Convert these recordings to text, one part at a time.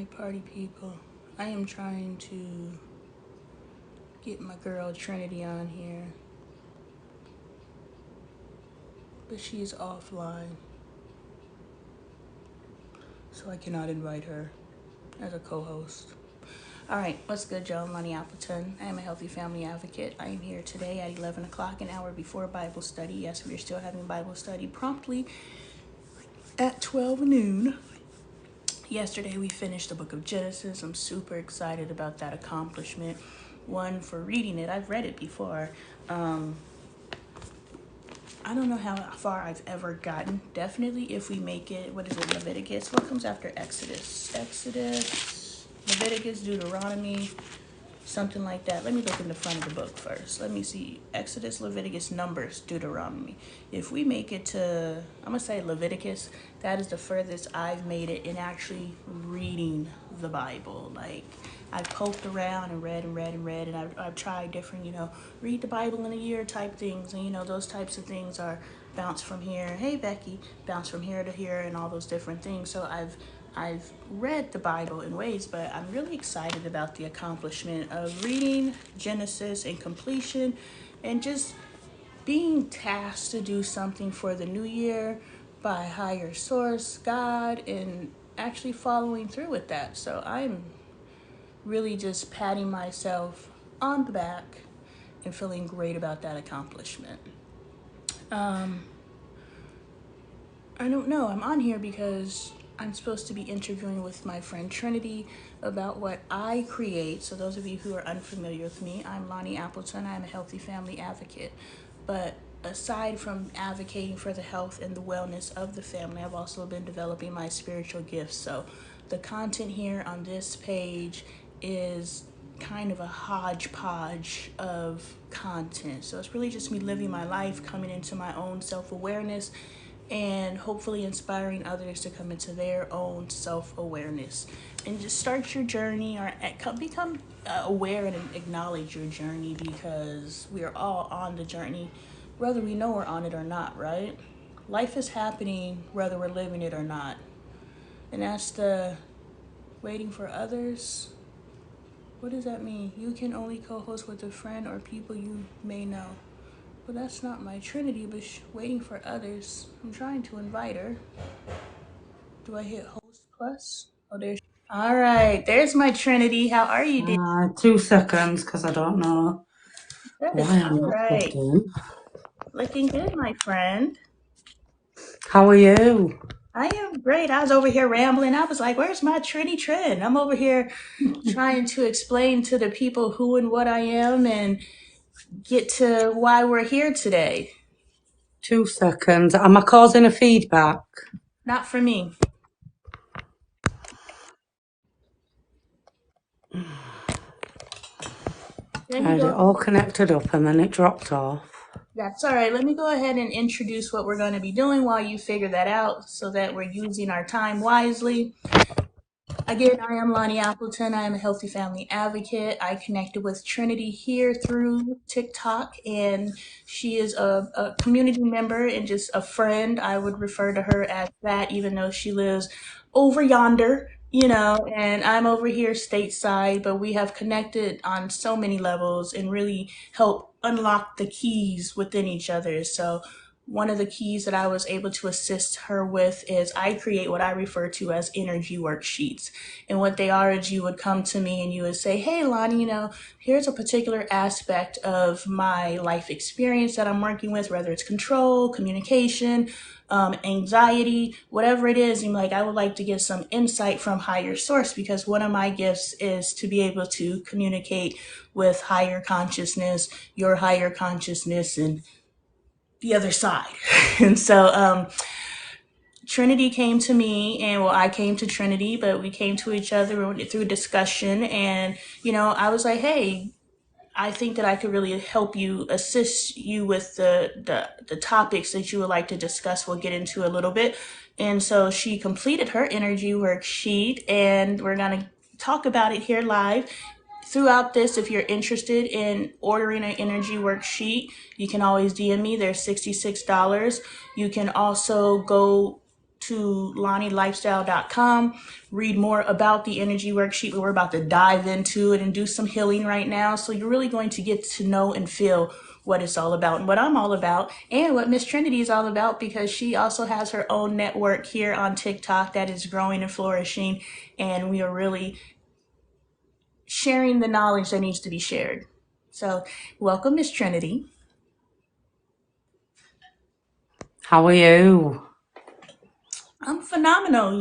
Alright, party people. I am trying to get my girl Trinity on here, but she's offline, so I cannot invite her as a co-host. Alright, what's good, y'all? I'm Lonnie Appleton. I am a healthy family advocate. I am here today at 11 o'clock, an hour before Bible study. Yes, we are still having Bible study promptly at 12 noon. Yesterday we finished the book of Genesis. I'm super excited about that accomplishment. One, for reading it. I've read it before. I don't know how far I've ever gotten. Definitely if we make it, what is it, Leviticus? What comes after Exodus? Exodus, Leviticus, Deuteronomy, something like that. Let me look in the front of the book first. Let me see. Exodus, Leviticus, Numbers, Deuteronomy. If we make it to, I'm going to say Leviticus, that is the furthest I've made it in actually reading the Bible. Like, I've poked around and read and read and read, and I've tried different, read the Bible in a year type things. And, those types of things are bounce from here. Hey, Becky, bounce from here to here and all those different things. So I've read the Bible in ways, but I'm really excited about the accomplishment of reading Genesis and completion and just being tasked to do something for the new year by higher source, God, and actually following through with that. So I'm really just patting myself on the back and feeling great about that accomplishment. I don't know. I'm on here because I'm supposed to be interviewing with my friend Trinity about what I create. So those of you who are unfamiliar with me, I'm Lonnie Appleton. I'm a healthy family advocate. But aside from advocating for the health and the wellness of the family, I've also been developing my spiritual gifts. So the content here on this page is kind of a hodgepodge of content. So it's really just me living my life, coming into my own self-awareness, and hopefully inspiring others to come into their own self-awareness and just start your journey or become aware and acknowledge your journey, because we are all on the journey whether we know we're on it or not, right? Life is happening whether we're living it or not. And that's the waiting for others. What does that mean? You can only co-host with a friend or people you may know. But that's not my Trinity, but waiting for others. I'm trying to invite her. Do I hit host plus? Oh, there's. All right, there's my Trinity. How are you doing? 2 seconds, because I don't know why I'm All not right. plugged in. Looking good, my friend. How are you? I am great. I was over here rambling. I was like, where's my Trinity Trin? I'm over here trying to explain to the people who and what I am and get to why we're here today. 2 seconds. Am I causing a feedback? Not for me. I had it all connected up and then it dropped off. That's all right. Let me go ahead and introduce what we're going to be doing while you figure that out so that we're using our time wisely. Again, I am Lonnie Appleton. I am a healthy family advocate. I connected with Trinity here through TikTok, and she is a community member and just a friend. I would refer to her as that, even though she lives over yonder, and I'm over here stateside, but we have connected on so many levels and really help unlock the keys within each other. So one of the keys that I was able to assist her with is I create what I refer to as energy worksheets. And what they are is you would come to me and you would say, hey, Lonnie, here's a particular aspect of my life experience that I'm working with, whether it's control, communication, anxiety, whatever it is. And like, I would like to get some insight from higher source, because one of my gifts is to be able to communicate with higher consciousness, your higher consciousness, and the other side. And so Trinity came to me, and well, I came to Trinity, but we came to each other through discussion. And, I was like, hey, I think that I could really help you, assist you with the topics that you would like to discuss. We'll get into a little bit. And so she completed her energy worksheet, and we're going to talk about it here live. Throughout this, if you're interested in ordering an energy worksheet, you can always DM me. They're $66. You can also go to LonnieLifestyle.com, read more about the energy worksheet. We're about to dive into it and do some healing right now. So you're really going to get to know and feel what it's all about and what I'm all about and what Miss Trinity is all about, because she also has her own network here on TikTok that is growing and flourishing. And we are really sharing the knowledge that needs to be shared. So welcome, Miss Trinity. How are you? I'm phenomenal,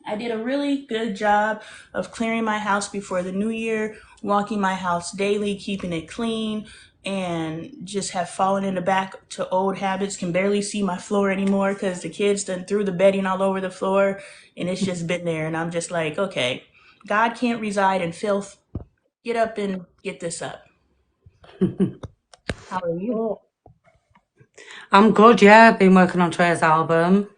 I did a really good job of clearing my house before the new year, walking my house daily, keeping it clean, and just have fallen into back to old habits. Can barely see my floor anymore because the kids done threw the bedding all over the floor, and it's just been there. And I'm just like, okay, God can't reside in filth. Get up and get this up. How are you? I'm good, yeah. Been working on Trey's album.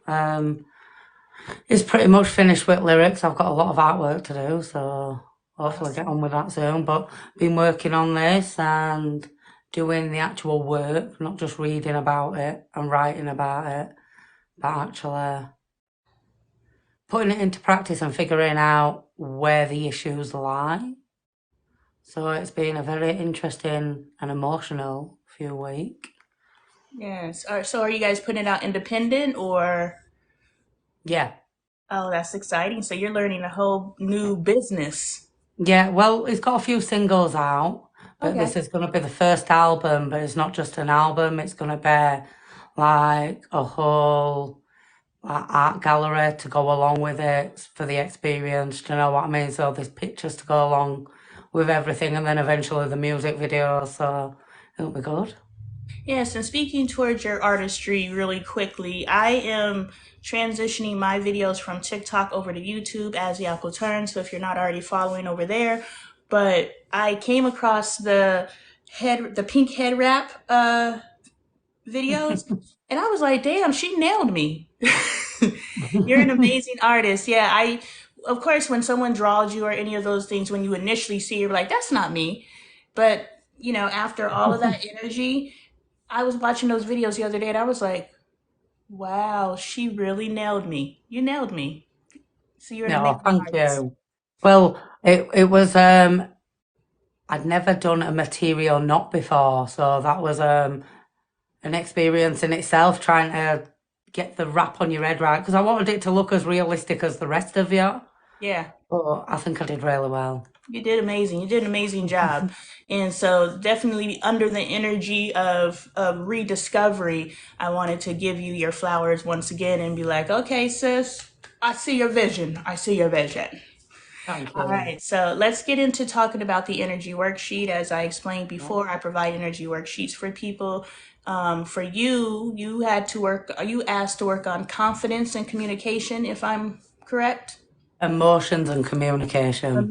It's pretty much finished with lyrics. I've got a lot of artwork to do, so hopefully get on with that soon. But been working on this and doing the actual work, not just reading about it and writing about it, but actually putting it into practice and figuring out where the issues lie. So it's been a very interesting and emotional few weeks. Yes. So are you guys putting it out independent or? Yeah. Oh, that's exciting. So you're learning a whole new business. Yeah, well, it's got a few singles out, but Okay. this is going to be the first album, but it's not just an album, it's going to be like a whole art gallery to go along with it for the experience, do you know what I mean? So there's pictures to go along with everything, and then eventually the music video, so it'll be good. Yes, and speaking towards your artistry really quickly, I am transitioning my videos from TikTok over to YouTube as the apple turns. So if you're not already following over there, but I came across the pink head wrap videos, and I was like, damn, she nailed me. You're an amazing artist. Yeah, of course, when someone draws you or any of those things, when you initially see, you're like, that's not me. But, after all of that energy, I was watching those videos the other day and I was like, wow, she really nailed me. You nailed me. So you're an No, amazing thank artist. you. Well, it was I'd never done a material knot before, so that was an experience in itself trying to get the wrap on your head right because I wanted it to look as realistic as the rest of you. Yeah, But I think I did really well. you did amazing. You did an amazing job. And so definitely under the energy of rediscovery, I wanted to give you your flowers once again and be like, okay, sis, I see your vision. I see your vision. Thank All you. right, so let's get into talking about the energy worksheet. As I explained before, I provide energy worksheets for people. For you, you asked to work on confidence and communication, if I'm correct? Emotions and communication.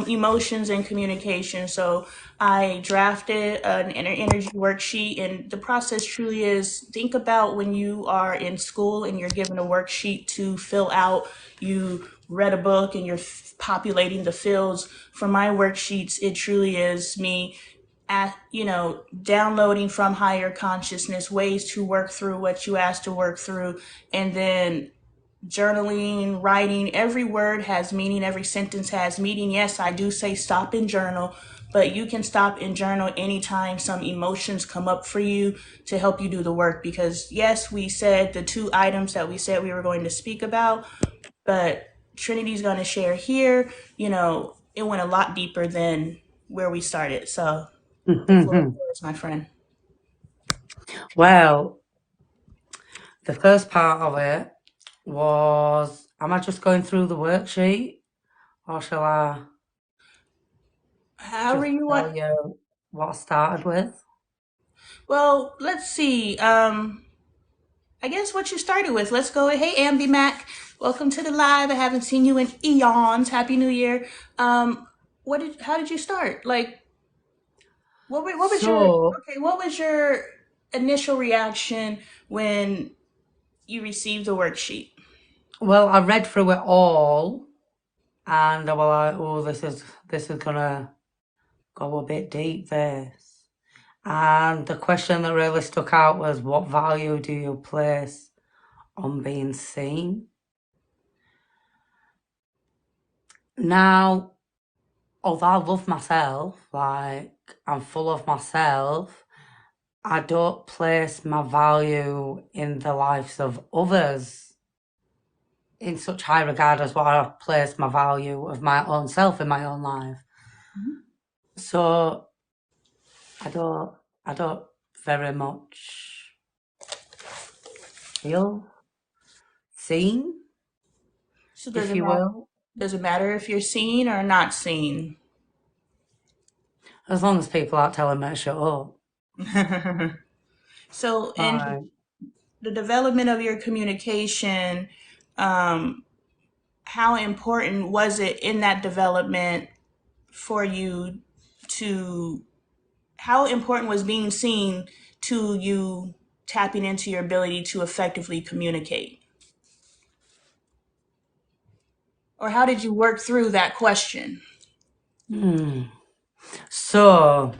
Emotions and communication. So I drafted an energy worksheet, and the process truly is think about when you are in school and you're given a worksheet to fill out. You read a book and you're populating the fields. For my worksheets, it truly is me downloading from higher consciousness ways to work through what you asked to work through, and then journaling, writing. Every word has meaning, every sentence has meaning. Yes, I do say stop and journal, but you can stop and journal anytime some emotions come up for you to help you do the work. Because yes, we said the two items that we said we were going to speak about, but Trinity's going to share here, it went a lot deeper than where we started. So the floor is yours, my friend. Well, the first part of it was, am I just going through the worksheet or shall I However just you want. tell you what I started with? Well, let's see. I guess what you started with. Let's go. Hey, Ambi Mac, welcome to the live. I haven't seen you in eons. Happy New Year. How did you start? Like, what was your So, okay? What was your initial reaction when you received the worksheet? well, I read through it all and I was like, oh, this is gonna go a bit deep, this. And the question that really stuck out was, what value do you place on being seen. Now, although I love myself, like I'm full of myself, I don't place my value in the lives of others in such high regard as what I place my value of my own self in my own life. Mhm. So I don't very much feel seen, So if you will, does it matter if you're seen or not seen? as long as people aren't telling me to shut up. So in Like, the development of your communication, um, how important was it in that development for you to, how important was being seen to you tapping into your ability to effectively communicate? Or how did you work through that question? so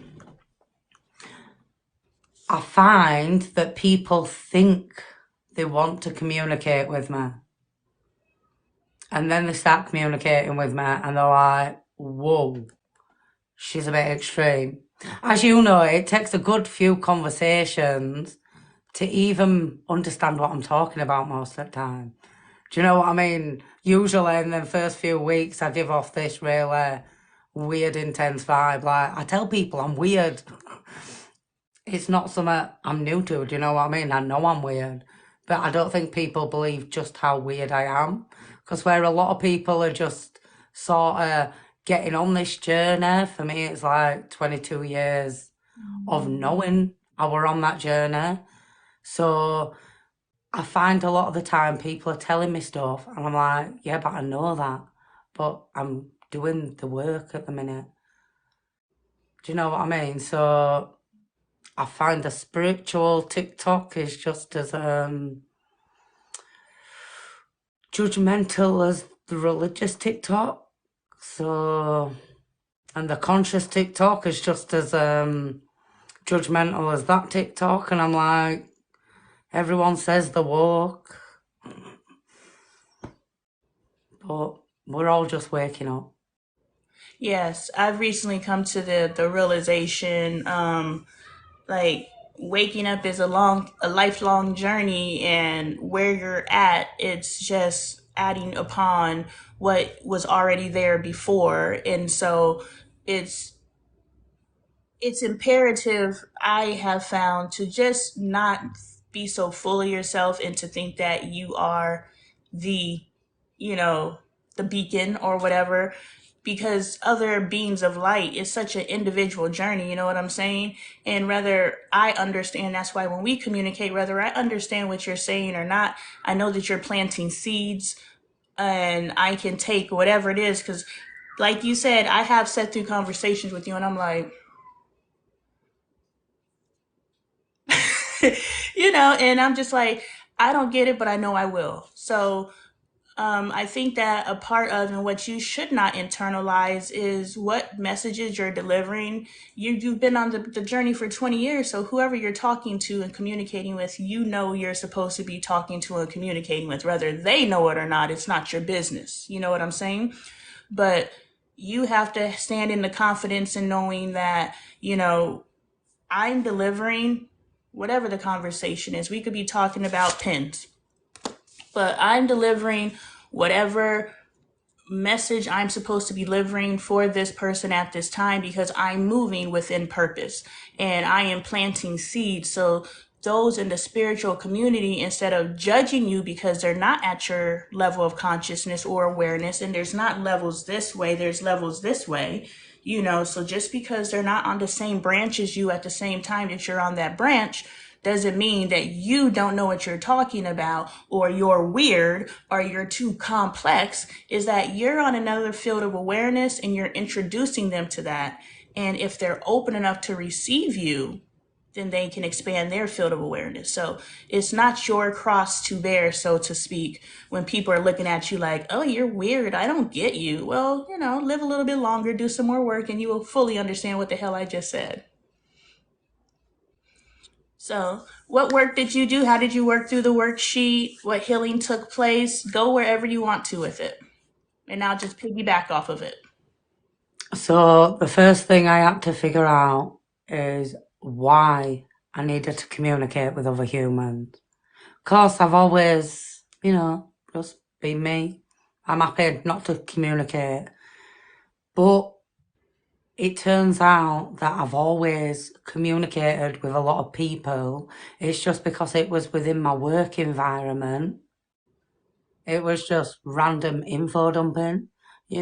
I find that people think they want to communicate with me, and then they start communicating with me, and they're like, whoa, she's a bit extreme. As you know, it takes a good few conversations to even understand what I'm talking about most of the time. Do you know what I mean? Usually in the first few weeks, I give off this really weird, intense vibe. Like, I tell people I'm weird. It's not something I'm new to, do you know what I mean? I know I'm weird, but I don't think people believe just how weird I am. Because where a lot of people are just sort of getting on this journey, for me, it's like 22 years of knowing I were on that journey. So I find a lot of the time people are telling me stuff, and I'm like, yeah, but I know that. But I'm doing the work at the minute. Do you know what I mean? So I find the spiritual TikTok is just as judgmental as the religious TikTok. So, and the conscious TikTok is just as judgmental as that TikTok. And I'm like, everyone says the walk, but we're all just waking up. Yes, I've recently come to the realization, like waking up is a lifelong journey, and where you're at, it's just adding upon what was already there before. And so it's it's imperative, I have found, to just not be so full of yourself and to think that you are the, you know, the beacon or whatever, because other beings of light is such an individual journey, you know what I'm saying? And whether I understand, that's why when we communicate, whether I understand what you're saying or not, I know that you're planting seeds, and I can take whatever it is. Because like you said, I have sat through conversations with you and I'm like, and I'm just like, I don't get it, but I know I will. So I think that a part of, and what you should not internalize, is what messages you're delivering. You've been on the journey for 20 years, so whoever you're talking to and communicating with, you're supposed to be talking to and communicating with. Whether they know it or not, it's not your business. You know what I'm saying? But you have to stand in the confidence in knowing that, I'm delivering whatever the conversation is. We could be talking about pens, but I'm delivering whatever message I'm supposed to be delivering for this person at this time, because I'm moving within purpose and I am planting seeds. So those in the spiritual community, instead of judging you because they're not at your level of consciousness or awareness, and there's not levels this way, there's levels this way, so just because they're not on the same branch as you at the same time that you're on that branch, doesn't mean that you don't know what you're talking about, or you're weird, or you're too complex. Is that you're on another field of awareness and you're introducing them to that. And if they're open enough to receive you, then they can expand their field of awareness. So it's not your cross to bear, so to speak, when people are looking at you like, oh, you're weird, I don't get you. Well, live a little bit longer, do some more work, and you will fully understand what the hell I just said. So, what work did you do? How did you work through the worksheet? What healing took place? Go wherever you want to with it. And I'll just piggyback off of it. So the first thing I had to figure out is why I needed to communicate with other humans. Of course, I've always, just been me. I'm happy not to communicate. But it turns out that I've always communicated with a lot of people. It's just because it was within my work environment. It was just random info dumping. You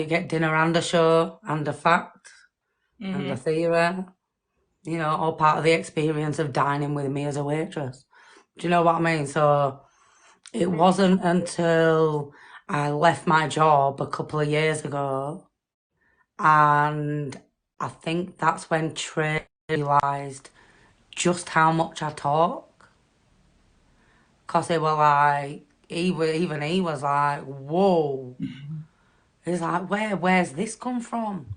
get dinner and a show and a fact and a theory. All part of the experience of dining with me as a waitress. Do you know what I mean? So it wasn't until I left my job a couple of years ago, and I think that's when Trey realised just how much I talk. Because they were like, even he was like, whoa. He's like, where's this come from?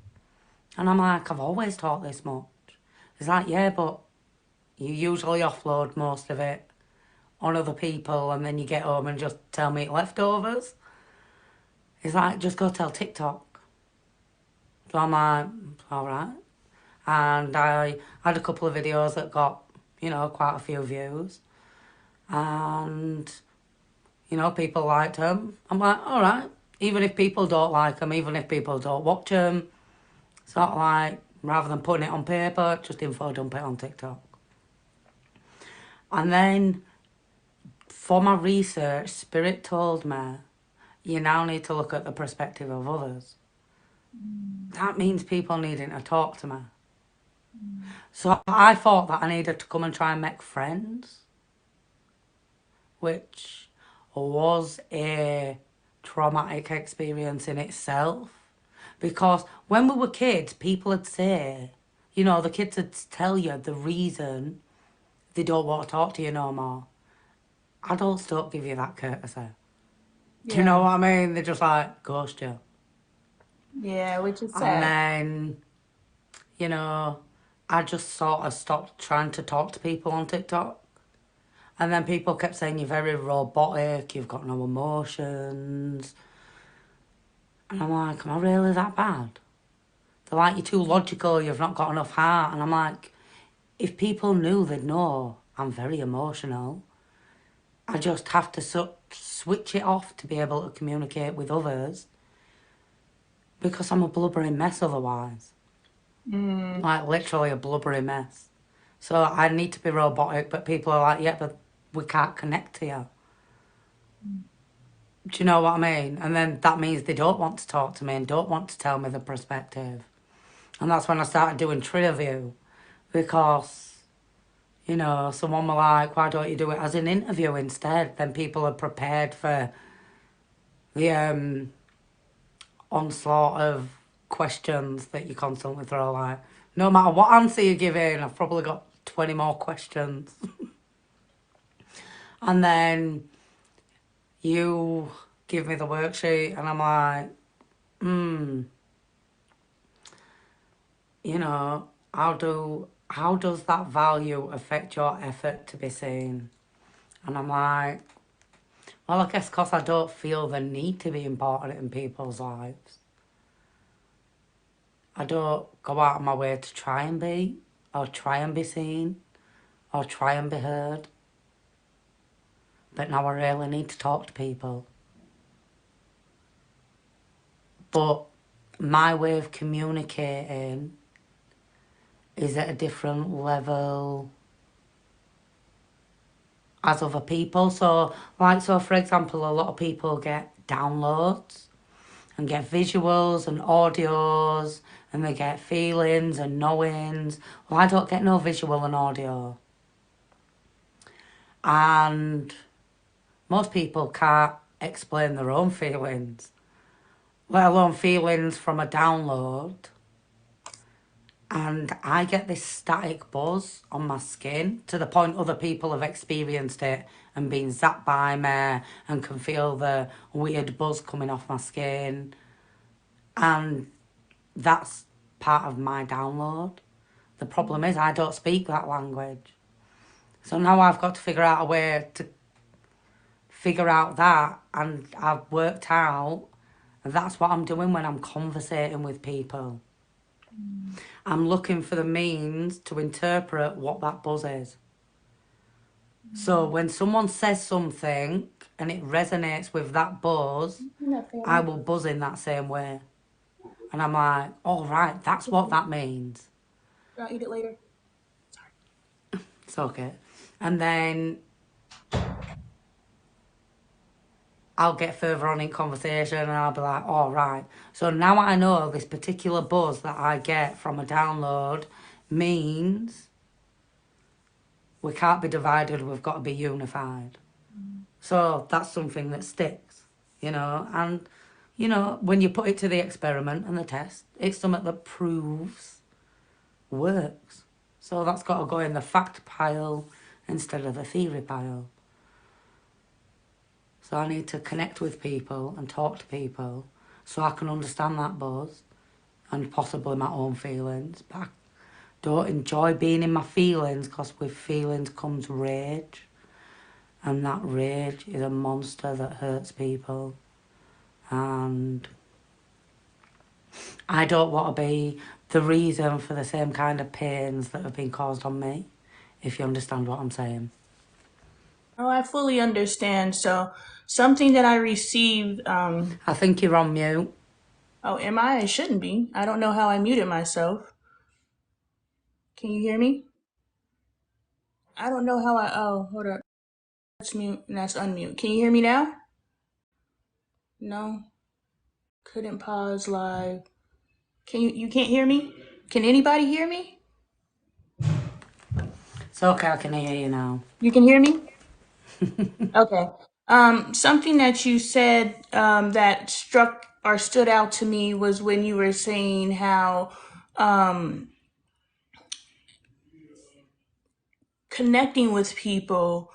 And I'm like, I've always talked this much. He's like, yeah, but you usually offload most of it on other people, and then you get home and just tell me leftovers. He's like, just go tell TikTok. So I'm like, all right. And I had a couple of videos that got, quite a few views. And, people liked them. I'm like, all right. Even if people don't like them, even if people don't watch them, sort of like, rather than putting it on paper, just info dump it on TikTok. And then for my research, Spirit told me, you now need to look at the perspective of others. That means people needing to talk to me. So I thought that I needed to come and try and make friends, which was a traumatic experience in itself. Because when we were kids, people would say, the kids would tell you the reason they don't want to talk to you no more. Adults don't give you that courtesy. Do you know what I mean? They're just like, ghost you. Yeah, which is And sad. then, I just sort of stopped trying to talk to people on TikTok. And then people kept saying, you're very robotic, you've got no emotions. And I'm like, am I really that bad? They're like, you're too logical, you've not got enough heart. And I'm like, if people knew, they'd know I'm very emotional. I just have to switch it off to be able to communicate with others, because I'm a blubbering mess otherwise. Like, literally a blubbery mess. So I need to be robotic, but people are like, yeah, but we can't connect to you. Do you know what I mean? And then that means they don't want to talk to me and don't want to tell me the perspective. And that's when I started doing Triview, because, someone were like, why don't you do it as an interview instead? Then people are prepared for the onslaught of questions that you constantly throw. Like, no matter what answer you give in, I've probably got 20 more questions. And then you give me the worksheet and I'm like, how does that value affect your effort to be seen? And I'm like, well, I guess because I don't feel the need to be important in people's lives. I don't go out of my way to try and be, or try and be seen, or try and be heard. But now I really need to talk to people. But my way of communicating is at a different level as other people. So for example, a lot of people get downloads and get visuals and audios, and they get feelings and knowings. Well, I don't get no visual and audio. And most people can't explain their own feelings, let alone feelings from a download. And I get this static buzz on my skin to the point other people have experienced it and been zapped by me and can feel the weird buzz coming off my skin. And that's part of my download. The problem is I don't speak that language. So now I've got to figure out a way to figure out that, and I've worked out that's what I'm doing when I'm conversating with people. I'm looking for the means to interpret what that buzz is. So when someone says something and it resonates with that buzz, I will buzz in that same way. And I'm like, all right, that's what that means. I'll eat it later. It's okay. And then I'll get further on in conversation and I'll be like, all right. So now I know this particular buzz that I get from a download means we can't be divided, we've got to be unified. So that's something that sticks, and, when you put it to the experiment and the test, it's something that proves works. So that's got to go in the fact pile instead of the theory pile. So I need to connect with people and talk to people so I can understand that buzz and possibly my own feelings. But I don't enjoy being in my feelings because with feelings comes rage. And that rage is a monster that hurts people. And I don't want to be the reason for the same kind of pains that have been caused on me, if you understand what I'm saying. Oh, I fully understand. So something that I received, I think you're on mute. oh, am I? I shouldn't be. I don't know how I muted myself. Can you hear me? I don't know how oh, hold up. That's mute and that's unmute. Can you hear me now? No? Couldn't pause live. You can't hear me? Can anybody hear me? It's okay, I can hear you now. You can hear me? Okay. Something that you said that struck or stood out to me was when you were saying how connecting with people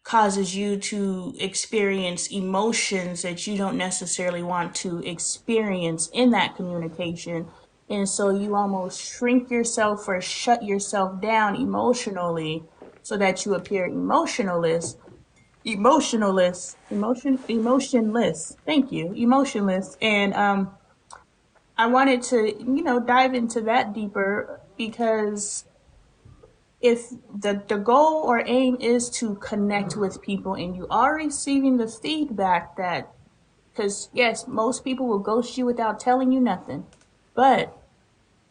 causes you to experience emotions that you don't necessarily want to experience in that communication. And so you almost shrink yourself or shut yourself down emotionally so that you appear emotionless. Thank you. Emotionless. And I wanted to, dive into that deeper because if the goal or aim is to connect with people and you are receiving the feedback that, because yes, most people will ghost you without telling you nothing, but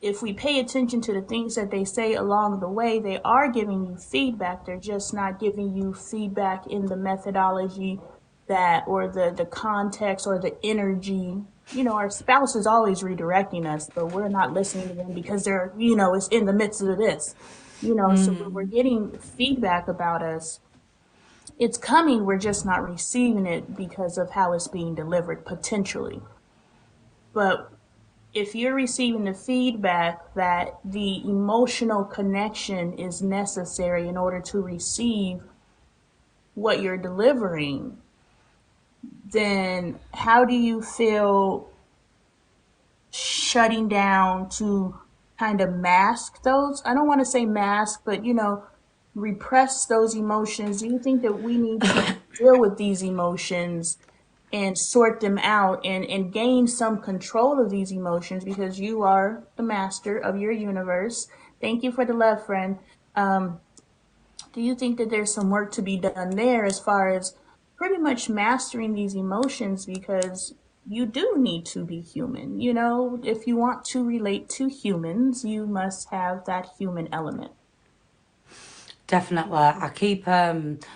if we pay attention to the things that they say along the way, they are giving you feedback. They're just not giving you feedback in the methodology that, or the context or the energy. Our spouse is always redirecting us, but we're not listening to them because they're, it's in the midst of this. So when we're getting feedback about us, it's coming, we're just not receiving it because of how it's being delivered potentially. But if you're receiving the feedback that the emotional connection is necessary in order to receive what you're delivering, then how do you feel shutting down to kind of mask those? I don't want to say mask, but repress those emotions. Do you think that we need to deal with these emotions and sort them out and gain some control of these emotions because you are the master of your universe? Thank you for the love, friend. Do you think that there's some work to be done there as far as pretty much mastering these emotions because you do need to be human? If you want to relate to humans, you must have that human element. Definitely. I keep,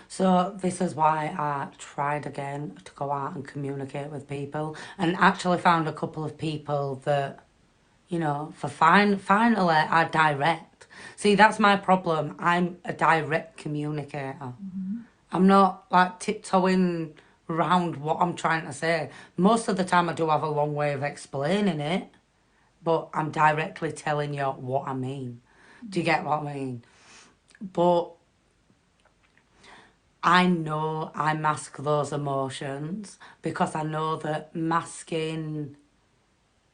so this is why I tried again to go out and communicate with people and actually found a couple of people that, finally are direct. See, that's my problem. I'm a direct communicator. I'm not like tiptoeing around what I'm trying to say. Most of the time I do have a long way of explaining it, but I'm directly telling you what I mean. Do you get what I mean? But I know I mask those emotions because I know that masking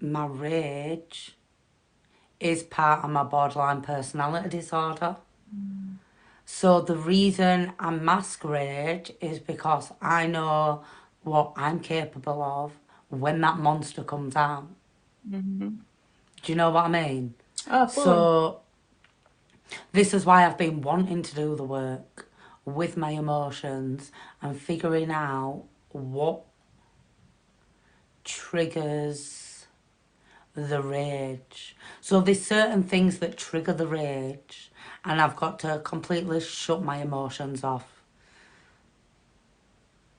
my rage is part of my borderline personality disorder. So the reason I mask rage is because I know what I'm capable of when that monster comes out. Mm-hmm. Do you know what I mean? Oh, fully. So this is why I've been wanting to do the work with my emotions and figuring out what triggers the rage. So there's certain things that trigger the rage, and I've got to completely shut my emotions off.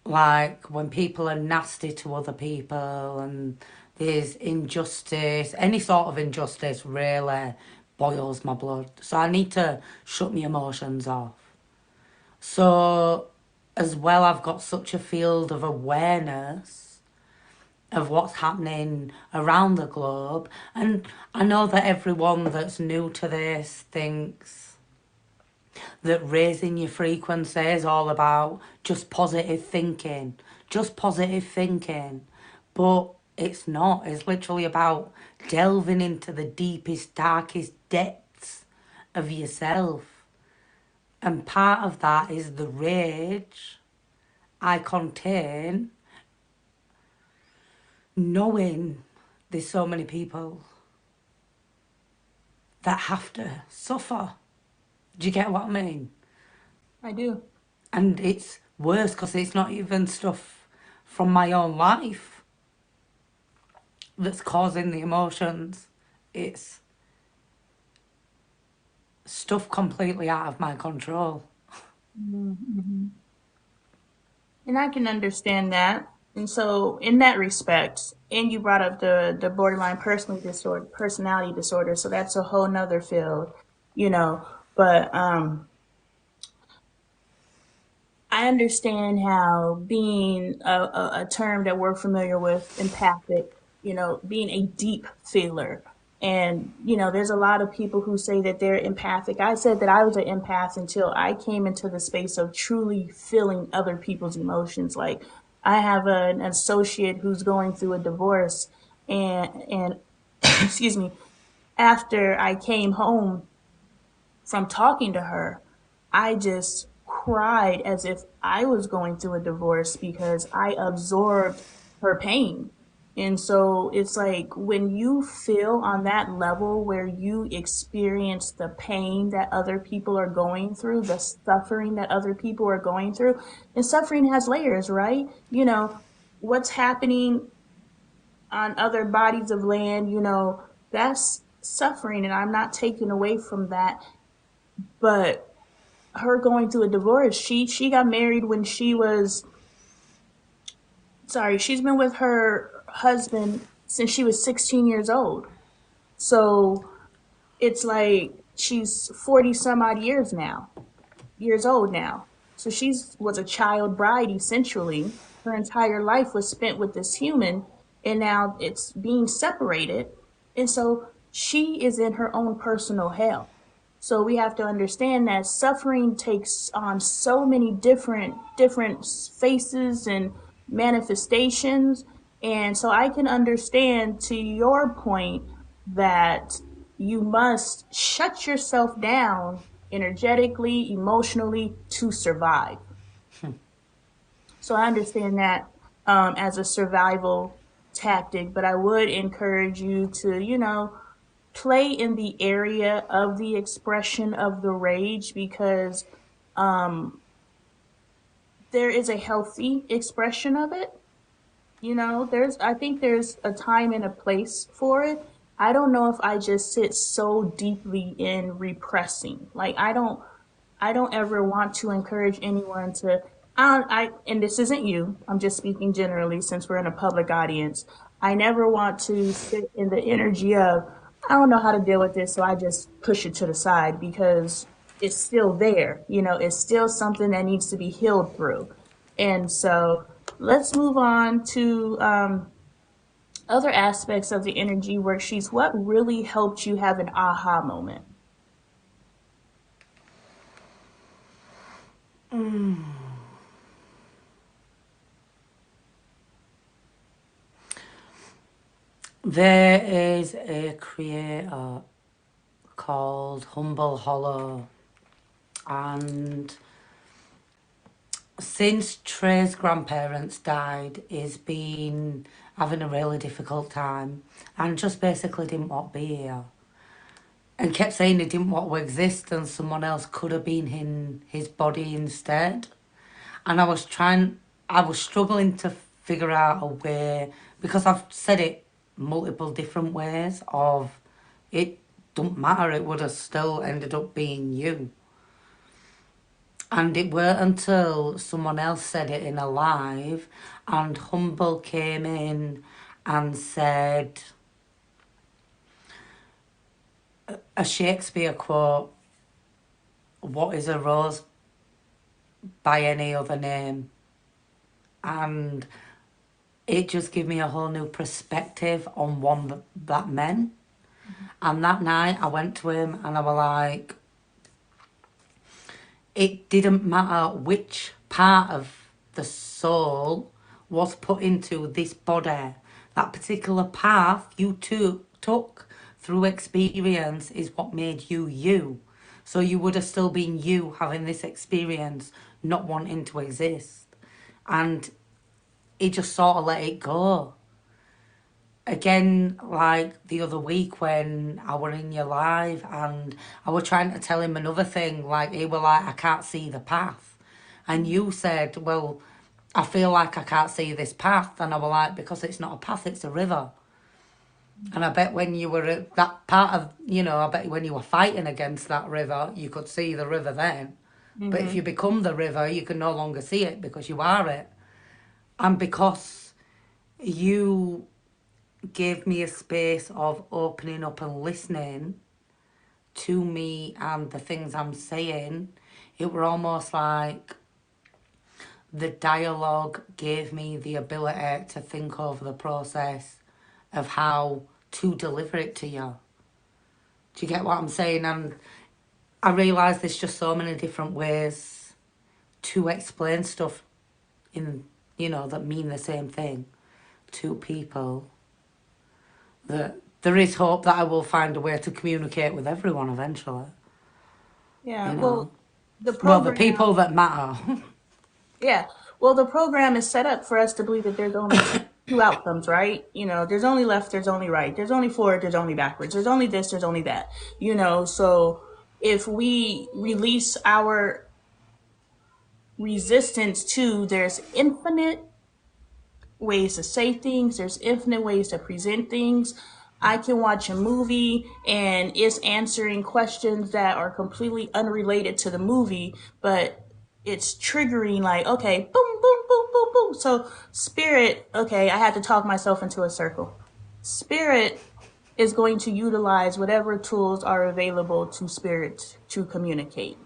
Like when people are nasty to other people and there's injustice, any sort of injustice really boils my blood. So I need to shut my emotions off. So as well, I've got such a field of awareness of what's happening around the globe. And I know that everyone that's new to this thinks that raising your frequency is all about just positive thinking, just positive thinking. But it's not. It's literally about delving into the deepest, darkest depths of yourself. And part of that is the rage I contain, knowing there's so many people that have to suffer. Do you get what I mean? I do. And it's worse because it's not even stuff from my own life that's causing the emotions. It's stuff completely out of my control. Mm-hmm. And I can understand that. And so, in that respect, and you brought up the borderline personality disorder. So that's a whole nother field, you know. But I understand how being a term that we're familiar with, empathic, being a deep feeler. And, there's a lot of people who say that they're empathic. I said that I was an empath until I came into the space of truly feeling other people's emotions. Like, I have an associate who's going through a divorce, and excuse me, after I came home from talking to her, I just cried as if I was going through a divorce because I absorbed her pain. And so it's like when you feel on that level where you experience the pain that other people are going through, the suffering that other people are going through, and suffering has layers, right? What's happening on other bodies of land, that's suffering, and I'm not taking away from that. But her going through a divorce, she got married when she was sorry, she's been with her husband since she was 16 years old. So it's like she's 40 some odd years old now. So she's was a child bride essentially. Her entire life was spent with this human, and now it's being separated. And so she is in her own personal hell. So we have to understand that suffering takes on so many different faces and manifestations. And so I can understand to your point that you must shut yourself down energetically, emotionally to survive. So I understand that as a survival tactic, but I would encourage you to, play in the area of the expression of the rage because um, there is a healthy expression of it. I think there's a time and a place for it. I don't know if I just sit so deeply in repressing. Like I don't ever want to encourage anyone to and this isn't you. I'm just speaking generally since we're in a public audience. I never want to sit in the energy of I don't know how to deal with this, so I just push it to the side because it's still there. It's still something that needs to be healed through. And so let's move on to other aspects of the energy worksheets. What really helped you have an aha moment? There is a creator called Humble Hollow. and since Trey's grandparents died, he's been having a really difficult time and just basically didn't want to be here. And kept saying he didn't want to exist and someone else could have been in his body instead. And I was struggling to figure out a way, because I've said it multiple different ways of it don't matter, it would have still ended up being you. And it weren't until someone else said it in a live and Humble came in and said a Shakespeare quote, "What is a rose by any other name?" And it just gave me a whole new perspective on what that meant. And that night I went to him and I was like, it didn't matter which part of the soul was put into this body. That particular path you took through experience is what made you you. So you would have still been you having this experience, not wanting to exist. And he just sort of let it go. Again, like the other week when I were in your live and I was trying to tell him another thing, like he were like, I can't see the path. And you said, well, I feel like I can't see this path. And I was like, because it's not a path, it's a river. And I bet when you were at that part of, I bet when you were fighting against that river, you could see the river then. But if you become the river, you can no longer see it because you are it. And because you gave me a space of opening up and listening to me and the things I'm saying, it were almost like the dialogue gave me the ability to think over the process of how to deliver it to you. Do you get what I'm saying? And I realise there's just so many different ways to explain stuff in, that mean the same thing to people, that there is hope that I will find a way to communicate with everyone eventually. Yeah, You well, know, the well, the program, people that matter. yeah, well, the program is set up for us to believe that there's only two outcomes, right? There's only left, there's only right, there's only forward, there's only backwards, there's only this, there's only that. So if we release our resistance to there's infinite ways to say things, there's infinite ways to present things. I can watch a movie and it's answering questions that are completely unrelated to the movie, but it's triggering like, okay, boom, boom, boom, boom, boom. So spirit, okay, I had to talk myself into a circle. Spirit is going to utilize whatever tools are available to spirit to communicate.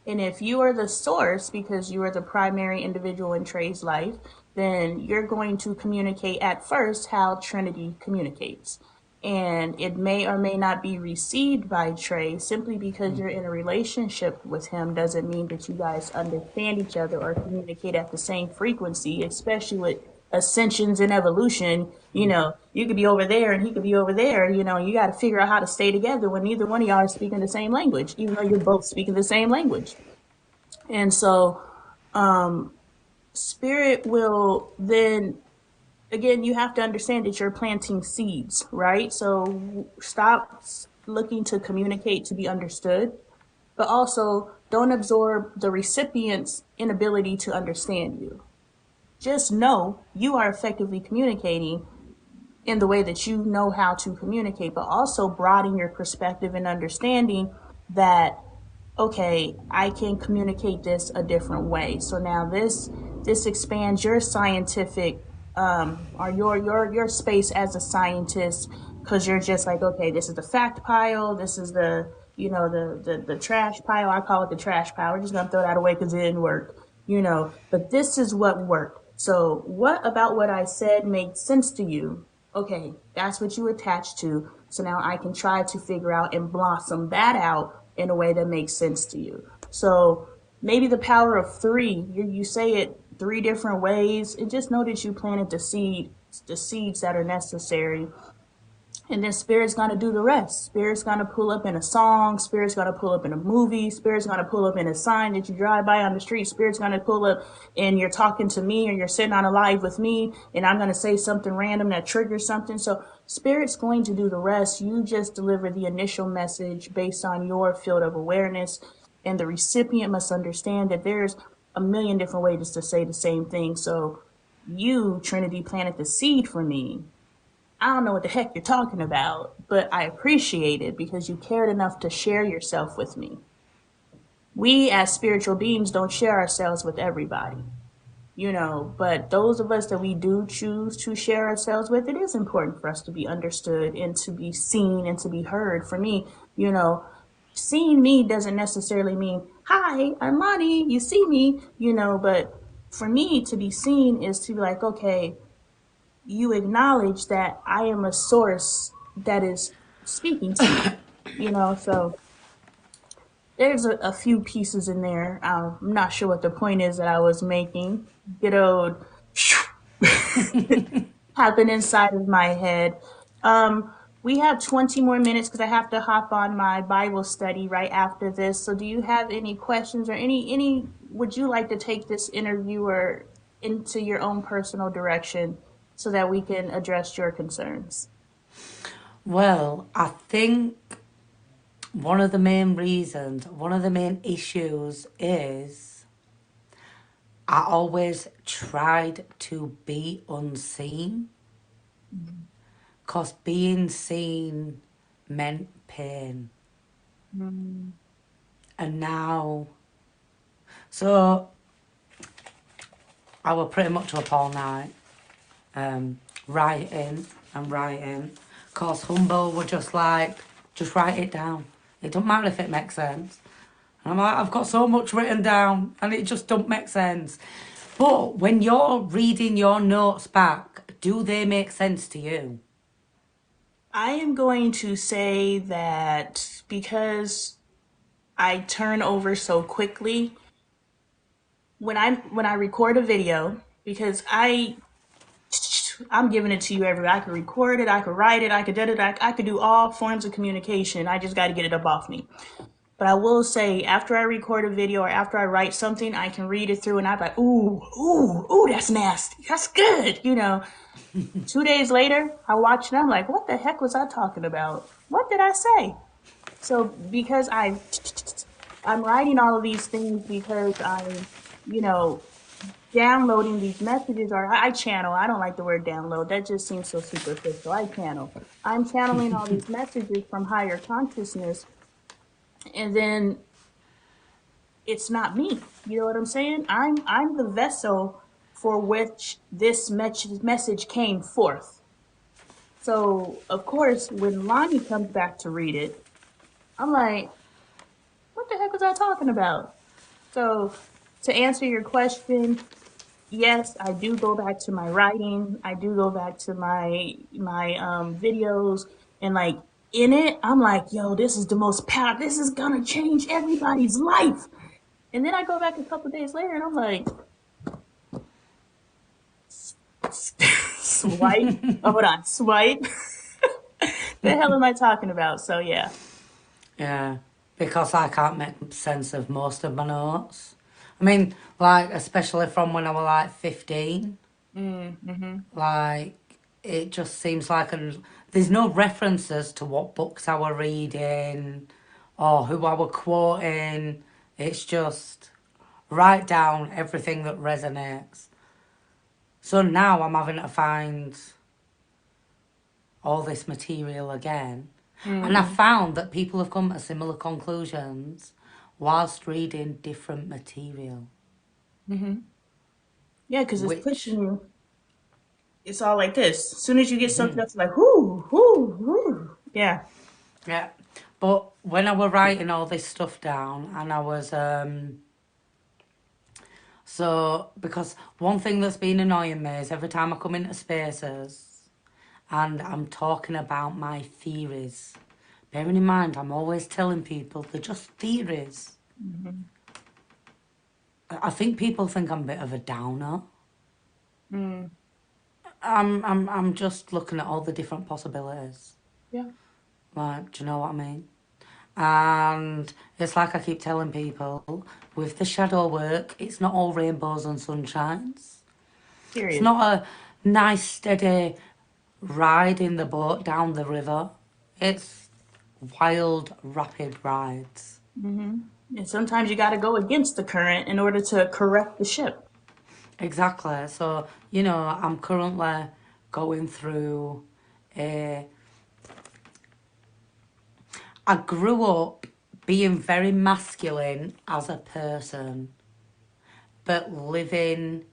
And if you are the source, because you are the primary individual in Trey's life, then you're going to communicate at first how Trinity communicates. And it may or may not be received by Trey. Simply because you're in a relationship with him doesn't mean that you guys understand each other or communicate at the same frequency, especially with ascensions and evolution. You could be over there and he could be over there, you got to figure out how to stay together when neither one of y'all are speaking the same language, even though you're both speaking the same language. And so, spirit will then, again, you have to understand that you're planting seeds, right? So stop looking to communicate to be understood, but also don't absorb the recipient's inability to understand you. Just know you are effectively communicating in the way that you know how to communicate, but also broaden your perspective and understanding that, okay, I can communicate this a different way. So now this expands your scientific or your space as a scientist, because you're just like, okay, this is the fact pile, this is the the trash pile. I call it the trash pile. We're just gonna throw that away because it didn't work, but this is what worked. So what about what I said made sense to you? Okay, that's what you attach to. So now I can try to figure out and blossom that out in a way that makes sense to you. So maybe the power of three, you say it three different ways, and just know that you planted the seeds that are necessary And then Spirit's gonna do the rest. Spirit's gonna pull up in a song. Spirit's gonna pull up in a movie. Spirit's gonna pull up in a sign that you drive by on the street. Spirit's gonna pull up and you're talking to me or you're sitting on a live with me and I'm gonna say something random that triggers something. So Spirit's going to do the rest. You just deliver the initial message based on your field of awareness. And the recipient must understand that there's a million different ways to say the same thing. So you, Trinity, planted the seed for me. I don't know what the heck you're talking about, but I appreciate it because you cared enough to share yourself with me. We as spiritual beings don't share ourselves with everybody, but those of us that we do choose to share ourselves with, it is important for us to be understood and to be seen and to be heard. For me, seeing me doesn't necessarily mean, hi, I'm Lonnie, you see me, but for me to be seen is to be like, okay, you acknowledge that I am a source that is speaking to so there's a few pieces in there. I'm not sure what the point is that I was making. Good old happen inside of my head. We have 20 more minutes because I have to hop on my Bible study right after this. So do you have any questions or any would you like to take this interview or into your own personal direction so that we can address your concerns? Well, I think one of the main reasons, one of the main issues is I always tried to be unseen because being seen meant pain. Mm. And now, so I was pretty much up all night, writing and writing. Cause Humble were just like, just write it down. It don't matter if it makes sense. And I'm like, I've got so much written down and it just don't make sense. But when you're reading your notes back, do they make sense to you? I am going to say that because I turn over so quickly when I record a video, because I'm giving it to you everywhere. I could record it, I could write it, I could edit it, I could do all forms of communication. I just got to get it up off me. But I will say, after I record a video or after I write something, I can read it through and I'm like, ooh, ooh, ooh, that's nasty. That's good. 2 days later, I watch it. I'm like, what the heck was I talking about? What did I say? So because I'm writing all of these things because I'm, you know, downloading these messages or I channel. I don't like the word download. That just seems so superficial. I channel. I'm channeling all these messages from higher consciousness and then it's not me. You know what I'm saying? I'm the vessel for which this message came forth. So of course, when Lonnie comes back to read it, I'm like, what the heck was I talking about? So to answer your question, yes, I do go back to my writing. I do go back to my videos and like in it, I'm like, yo, this is the most power. This is gonna change everybody's life. And then I go back a couple days later and I'm like, swipe. Oh, hold on, swipe. The hell am I talking about? So yeah. Yeah, because I can't make sense of most of my notes. I mean, like, especially from when I was like 15, Mm-hmm. like, it just seems like there's no references to what books I were reading or who I were quoting. It's just write down everything that resonates. So now I'm having to find all this material again. And I Mm-hmm. found that people have come to similar conclusions whilst reading different material, Mm-hmm. Yeah, because it's pushing which, you. It's all like this. As soon as you get something else, like whoo, whoo, whoo. Yeah. yeah. But when I was writing all this stuff down, and I was, so, because one thing that's been annoying me is every time I come into spaces and I'm talking about my theories, bearing in mind, I'm always telling people they're just theories. Mm-hmm. I think people think I'm a bit of a downer. Mm. I'm just looking at all the different possibilities. Yeah. Like, do you know what I mean? And it's like I keep telling people, with the shadow work, it's not all rainbows and sunshines. It's Period. not a nice, steady ride in the boat down the river. It's wild, rapid rides. And sometimes you got to go against the current in order to correct the ship. Exactly. So, I'm currently going through a. I grew up being very masculine as a person, but living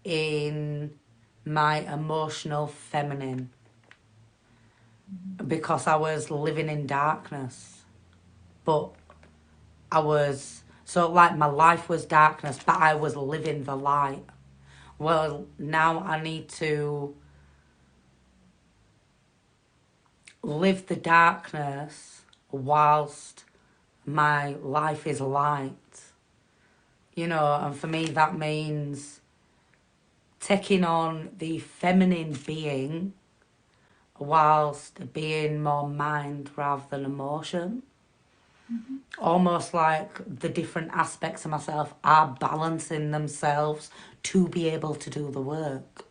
in my emotional feminine because I was living in darkness. But so like my life was darkness, but I was living the light. Well, now I need to live the darkness whilst my life is light. And for me, that means taking on the feminine being whilst being more mind rather than emotion. Almost like the different aspects of myself are balancing themselves to be able to do the work.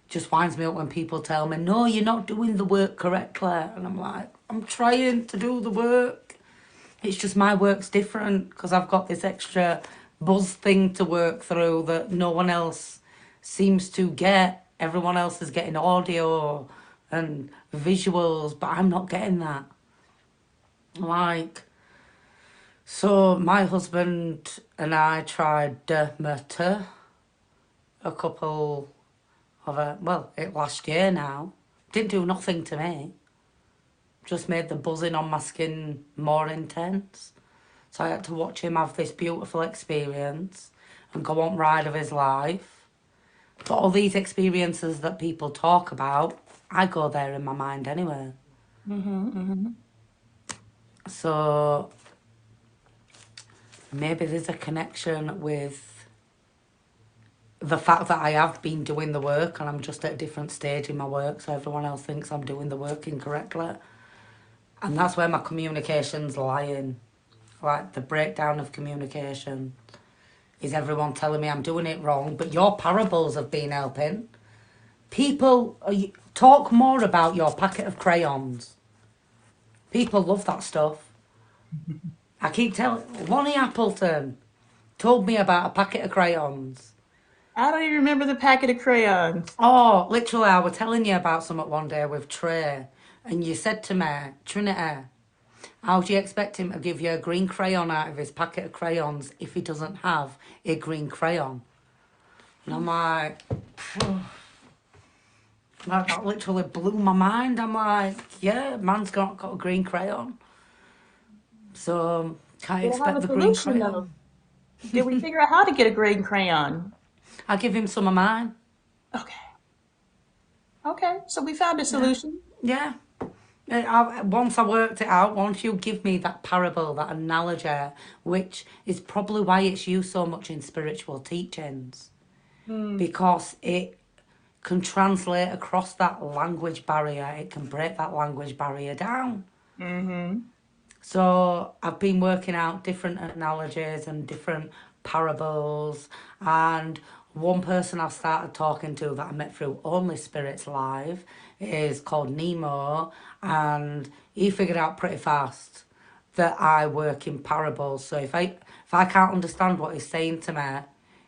Just winds me up when people tell me, no, you're not doing the work correctly. And I'm like, I'm trying to do the work. It's just my work's different because I've got this extra buzz thing to work through that no one else seems to get. Everyone else is getting audio and visuals, but I'm not getting that. Like, so my husband and I tried Dermata a couple it last year now. Didn't do nothing to me. Just made the buzzing on my skin more intense. So I had to watch him have this beautiful experience and go on ride of his life. But all these experiences that people talk about, I go there in my mind anyway. So maybe there's a connection with the fact that I have been doing the work and I'm just at a different stage in my work, so everyone else thinks I'm doing the work incorrectly. And that's where my communication's lying. Like the breakdown of communication is everyone telling me I'm doing it wrong, but your parables have been helping. People talk more about your packet of crayons. People love that stuff. I keep telling Lonnie Appleton told me about a packet of crayons. I don't even remember the packet of crayons. Oh, literally, I was telling you about something one day with Trey, and you said to me, Trinity, how do you expect him to give you a green crayon out of his packet of crayons if he doesn't have a green crayon? And I'm like, that literally blew my mind. I'm like, yeah, man's got a green crayon. So, can't Did I have expect a the green solution though? crayon. Did we figure out how to get a green crayon? I give him some of mine. Okay. Okay. So we found a Yeah. solution. Yeah. Once I worked it out, once you give me that parable, that analogy, which is probably why it's used so much in spiritual teachings, because it can translate across that language barrier, it can break that language barrier down. Mm-hmm. So I've been working out different analogies and different parables. And one person I've started talking to that I met through Only Spirits Live is called Nemo. And he figured out pretty fast that I work in parables. So if I can't understand what he's saying to me,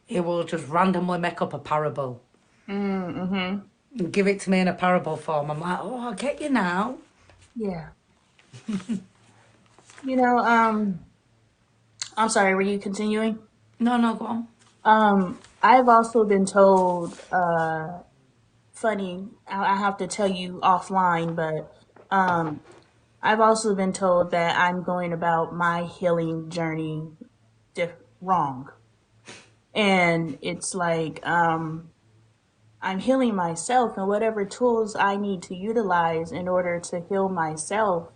he will just randomly make up a parable Mm-hmm. and give it to me in a parable form. I'm like, oh, I get you now. Yeah. You know, I'm sorry, were you continuing? No, no, go on. I've also been told, funny, I have to tell you offline, but um, I've also been told that I'm going about my healing journey wrong. And it's like, I'm healing myself, and whatever tools I need to utilize in order to heal myself,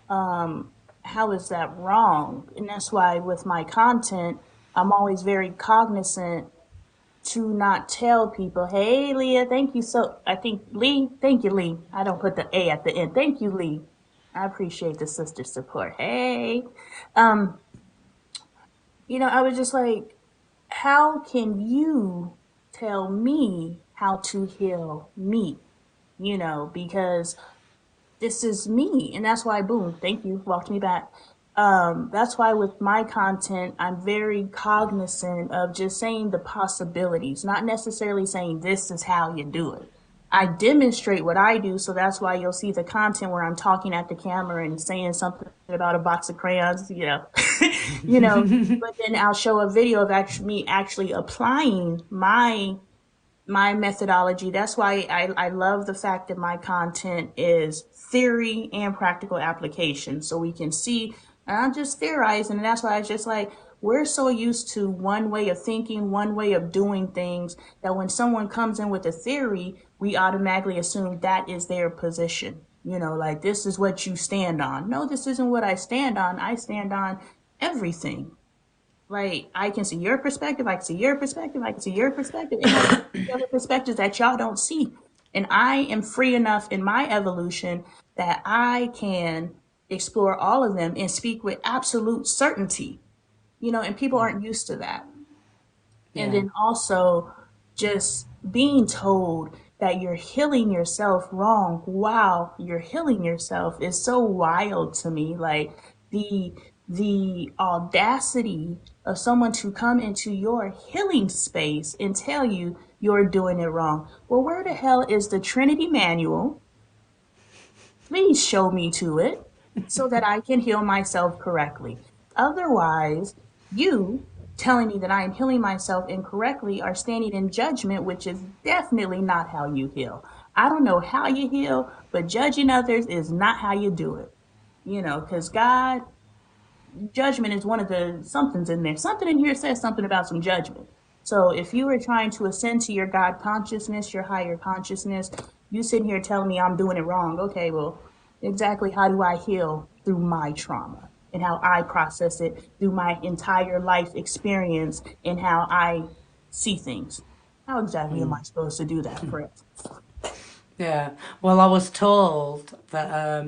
how is that wrong? And that's why with my content, I'm always very cognizant to not tell people, hey, Leah, thank you. I think Lee, thank you, Lee. I don't put the A at the end. Thank you, Lee. I appreciate the sister support. Hey. Um, I was just like, how can you tell me how to heal me? Because this is me. And that's why, boom, thank you, walked me back. That's why with my content, I'm very cognizant of just saying the possibilities, not necessarily saying this is how you do it. I demonstrate what I do, so that's why you'll see the content where I'm talking at the camera and saying something about a box of crayons, you know. But then I'll show a video of me actually applying my methodology. That's why I love the fact that my content is theory and practical application. So we can see, and I'm just theorizing. And that's why it's just like, we're so used to one way of thinking, one way of doing things, that when someone comes in with a theory, we automatically assume that is their position. Like, this is what you stand on. No, this isn't what I stand on. I stand on everything. Like, I can see your perspective, I can see your perspective, I can see your perspective, and I can see other perspectives that y'all don't see. And I am free enough in my evolution that I can explore all of them and speak with absolute certainty, and people aren't used to that. And Yeah. then also just being told that you're healing yourself wrong while you're healing yourself is so wild to me. Like, the audacity of someone to come into your healing space and tell you you're doing it wrong. Well, where the hell is the Trinity manual? Please show me to it so that I can heal myself correctly. Otherwise, you telling me that I am healing myself incorrectly are standing in judgment, which is definitely not how you heal. I don't know how you heal, but judging others is not how you do it. Because God, judgment is one of the somethings in there. Something in here says something about some judgment. So if you were trying to ascend to your God consciousness, your higher consciousness, you sitting here telling me I'm doing it wrong. Okay, well, exactly how do I heal through my trauma and how I process it through my entire life experience and how I see things? How exactly am I supposed to do that, Fred? Yeah. Well, I was told that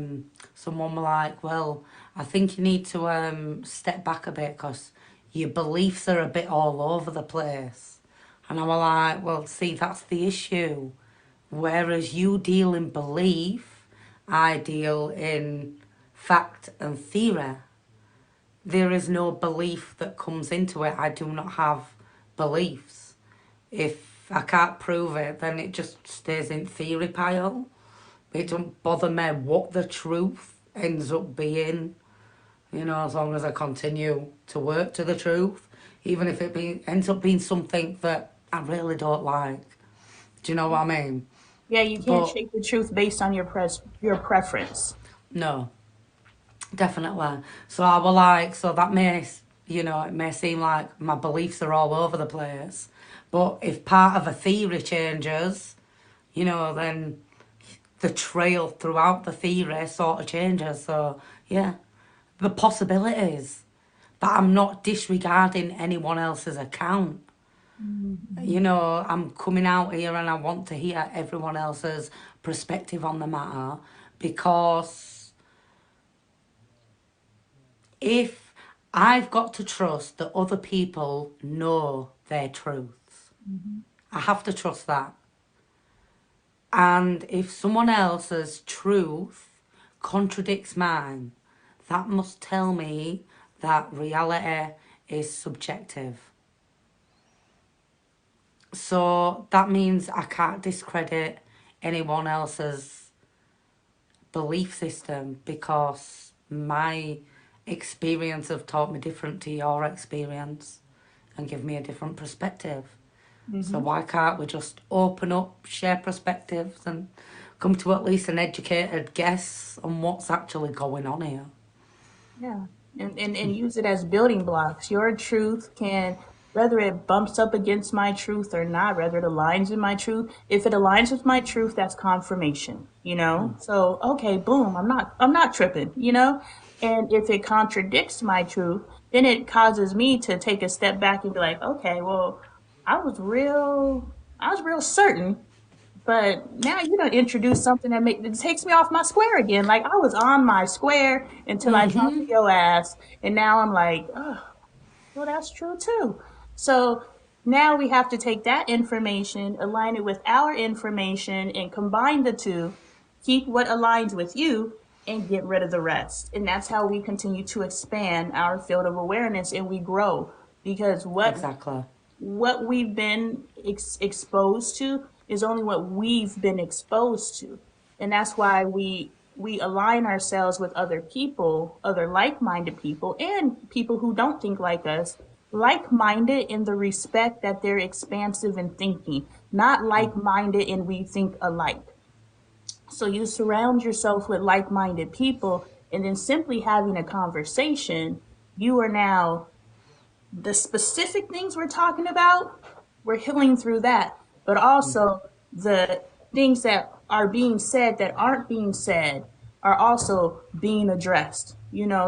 someone were like, well, I think you need to step back a bit because your beliefs are a bit all over the place. And I was like, well, see, that's the issue. Whereas you deal in belief, I deal in fact and theory. There is no belief that comes into it. I do not have beliefs. If I can't prove it, then it just stays in theory pile. It don't bother me what the truth ends up being, as long as I continue to work to the truth, even if ends up being something that I really don't like. Do you know what I mean? Yeah, you can't But shape the truth based on your preference. no, definitely. So I will like, so that may, it may seem like my beliefs are all over the place. But if part of a theory changes, then the trail throughout the theory sort of changes. So, yeah, the possibilities. But I'm not disregarding anyone else's account. Mhm. I'm coming out here and I want to hear everyone else's perspective on the matter because if I've got to trust that other people know their truths, Mhm. I have to trust that. And if someone else's truth contradicts mine, that must tell me that reality is subjective. So that means I can't discredit anyone else's belief system because my experience have taught me different to your experience and give me a different perspective. So Mhm. why can't we just open up, share perspectives and come to at least an educated guess on what's actually going on here? Yeah. And use it as building blocks. Your truth can, whether it bumps up against my truth or not, whether it aligns with my truth. If it aligns with my truth, that's confirmation. So, okay, boom, I'm not tripping. And if it contradicts my truth, then it causes me to take a step back and be like, okay, well, I was real, I was real certain. But now you don't introduce something that takes me off my square again. Like I was on my square until I talked to your ass, and now I'm like, oh, well, that's true too. So now we have to take that information, align it with our information, and combine the two, keep what aligns with you, and get rid of the rest. And that's how we continue to expand our field of awareness and we grow. Because Exactly. what we've been exposed to is only what we've been exposed to, and that's why we align ourselves with other people, other like-minded people, and people who don't think like us, like-minded in the respect that they're expansive in thinking, not like-minded in we think alike. So you surround yourself with like-minded people, and then simply having a conversation, you are now the specific things we're talking about, we're healing through that. But also the things that are being said that aren't being said are also being addressed.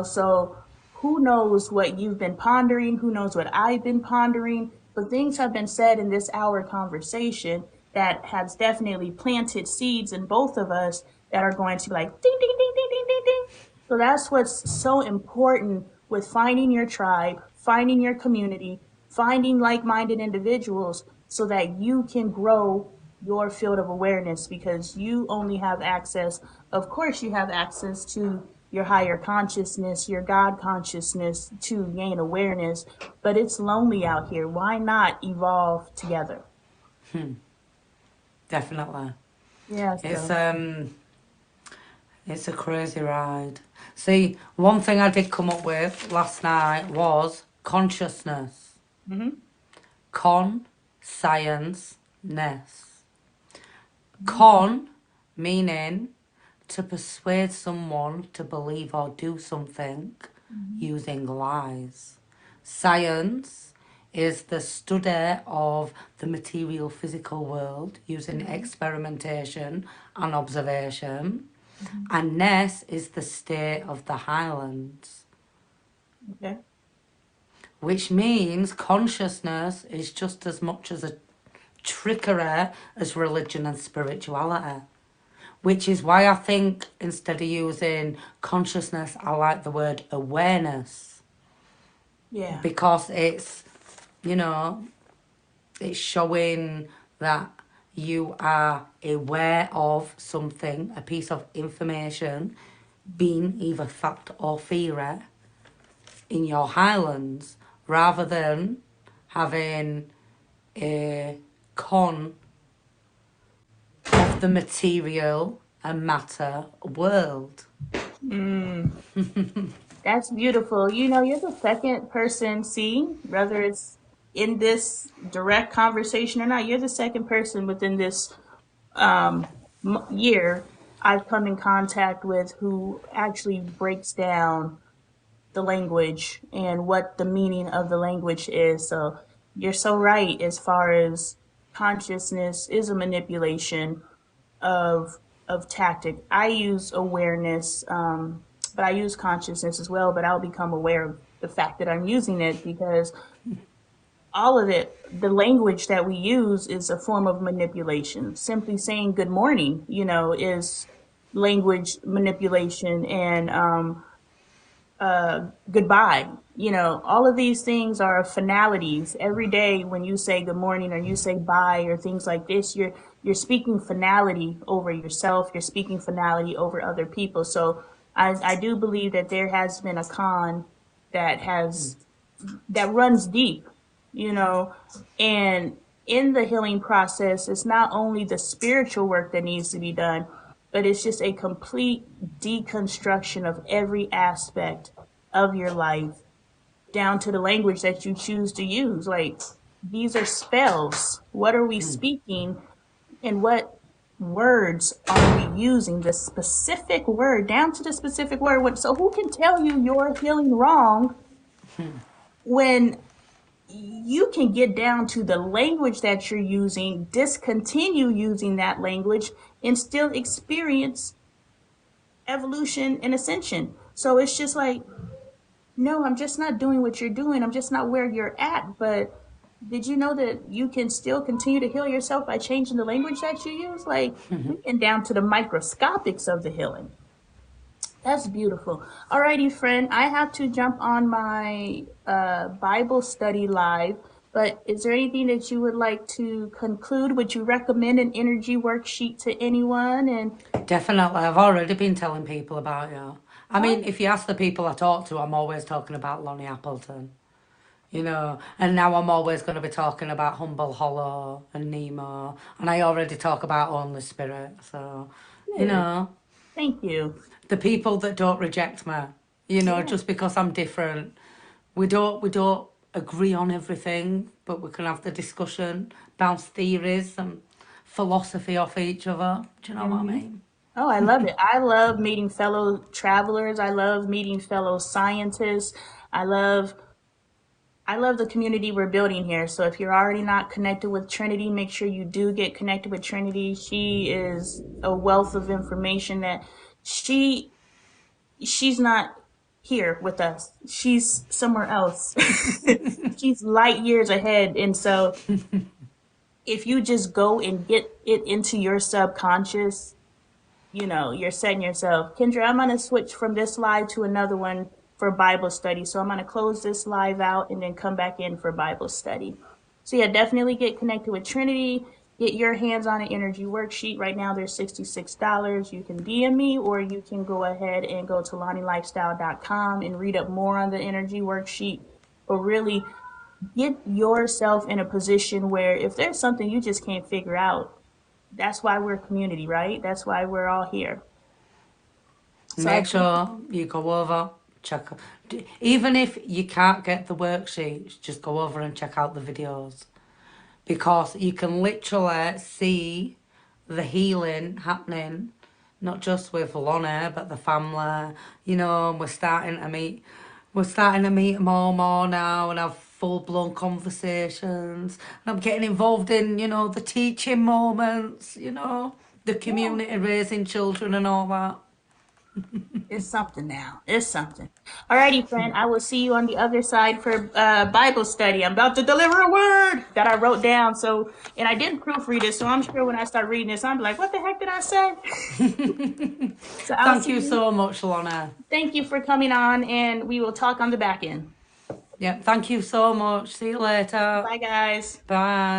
So who knows what you've been pondering? Who knows what I've been pondering? But things have been said in this hour conversation that has definitely planted seeds in both of us that are going to be like ding, ding, ding, ding, ding, ding, ding. So that's what's so important with finding your tribe, finding your community, finding like minded individuals so that you can grow your field of awareness because you only have access, of course, you have access to your higher consciousness, your God consciousness to gain awareness, but it's lonely out here. Why not evolve together? Definitely. Yeah, It's so. um it's a crazy ride. See, one thing I did come up with last night was consciousness. Hmm. Con science ness. Con meaning to persuade someone to believe or do something Hmm. using lies. Science is the study of the material physical world using Hmm. experimentation and observation. Hmm. And Ness is the state of the highlands, Okay. which means consciousness is just as much as a trickery as religion and spirituality. Which is why I think instead of using consciousness, I like the word awareness Yeah. because you know, it's showing that you are aware of something, a piece of information, being either fact or theory in your highlands, rather than having a con of the material and matter world. Mm. That's beautiful. You're the second person, see, whether it's in this direct conversation or not, you're the second person within this um, year I've come in contact with who actually breaks down the language and what the meaning of the language is. So you're so right as far as consciousness is a manipulation of tactic. I use awareness, but I use consciousness as well. But I'll become aware of the fact that I'm using it because all of it, the language that we use, is a form of manipulation. Simply saying good morning, is language manipulation, and goodbye. All of these things are finalities. Every day when you say good morning or you say bye or things like this, you're speaking finality over yourself. You're speaking finality over other people. So I do believe that there has been a con that has that runs deep, you know, and in the healing process, it's not only the spiritual work that needs to be done, but it's just a complete deconstruction of every aspect of your life down to the language that you choose to use. Like, these are spells. What are we speaking and what words are we using? The specific word, down to the specific word. So, who can tell you you're healing wrong when you can get down to the language that you're using, discontinue using that language, and still experience evolution and ascension? So it's just like, no, I'm just not doing what you're doing. I'm just not where you're at. But Did you know that you can still continue to heal yourself by changing the language that you use? Like, we get down to the microscopics of the healing. That's beautiful. Alrighty, friend. I have to jump on my Bible study live, but is there anything that you would like to conclude? Would you recommend an energy worksheet to anyone? And Definitely. I've already been telling people about you. I mean, if you ask the people I talk to, I'm always talking about Lonnie Appleton, and now I'm always going to be talking about Humble Hollow and Nemo, and I already talk about Only Spirit. So, you good. know, Thank you. the people that don't reject me, Yeah. just because I'm different, we don't agree on everything, but we can have the discussion, bounce theories and philosophy off each other. Do you know what I Mhm. mean? Oh, I love it. I love meeting fellow travelers. I love meeting fellow scientists. I love I love the community we're building here. So if you're already not connected with Trinity, make sure you do get connected with Trinity. She is a wealth of information that she she's not here with us. She's somewhere else. She's light years ahead. And so if you just go and get it into your subconscious, you're setting yourself. Kendra, I'm going to switch from this live to another one for Bible study. So I'm going to close this live out and then come back in for Bible study. So yeah, definitely get connected with Trinity. Get your hands on an energy worksheet. Right now, they're $66. You can DM me or you can go ahead and go to LonnieLifestyle.com and read up more on the energy worksheet. But really, get yourself in a position where if there's something you just can't figure out, that's why we're a community, right? That's why we're all here. So I Make think, sure you go over, check. Even if you can't get the worksheets, just go over and check out the videos because you can literally see the healing happening, not just with Lorna, but the family. We're starting to meet more and more now and have full blown conversations. And I'm getting involved in, the teaching moments, the yeah, community raising children and all that. it's something now. It's something. Alrighty, friend. I will see you on the other side for Bible study. I'm about to deliver a word that I wrote down. So, and I didn't proofread it. So I'm sure when I start reading this, I'm like, what the heck did I say? So I'll Thank see you you. so much, Lorna. Thank you for coming on, and we will talk on the back end. Yeah, thank you so much. See you later. Bye, guys. Bye.